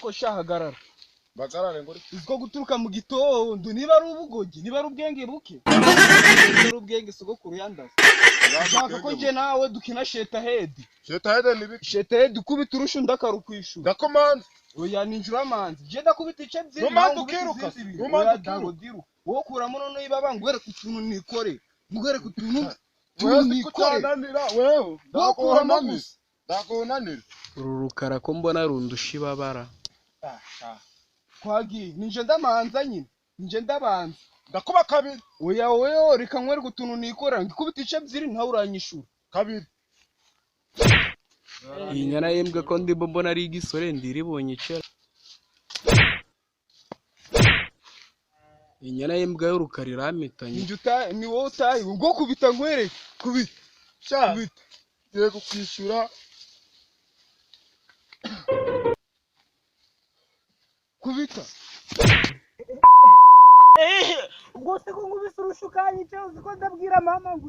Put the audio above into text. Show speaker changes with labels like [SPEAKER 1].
[SPEAKER 1] ariko shahagarara
[SPEAKER 2] bagarare ngo
[SPEAKER 1] iziko guturuka mu gitondo niba ari ubugogi niba ari ubwenge buke ari ubwenge sogokuru yandaza shaka ko nje nawe dukina sheta head
[SPEAKER 2] ni biki
[SPEAKER 1] sheta head kubita urusha ndakarukwishura
[SPEAKER 2] ndakomanze
[SPEAKER 1] oya ninjura manzi je ndakubita ice byinshi
[SPEAKER 2] Numanzi ukiruka
[SPEAKER 1] wowe kuramo none ibaba ngwere kutuntu nikore ngwere kutuntu
[SPEAKER 2] kutananira wewe
[SPEAKER 1] wokuramo gusa
[SPEAKER 2] ndakunanira
[SPEAKER 1] uru rukara ko mbona rundusha ibabara kwagi ninje ndamanza nyine ninje ndabanza
[SPEAKER 2] ndakuba kabiri
[SPEAKER 1] oya wewe reka ngwere kutuntu nikora ngikubita ice byinshi ntawe uranyishura
[SPEAKER 2] kabiri
[SPEAKER 1] iyi nyana yembwe ko ndimo mbona ari igisore ndiribonye cera inyana yembwa y'urukarira amitanye injuta ni wowe utayi ubwo kubita ngwere kubita
[SPEAKER 2] kubita yego kwishura
[SPEAKER 1] kubita
[SPEAKER 3] ubwo se ko ngubise urushukanye cyo uziko ndabwira mama ngo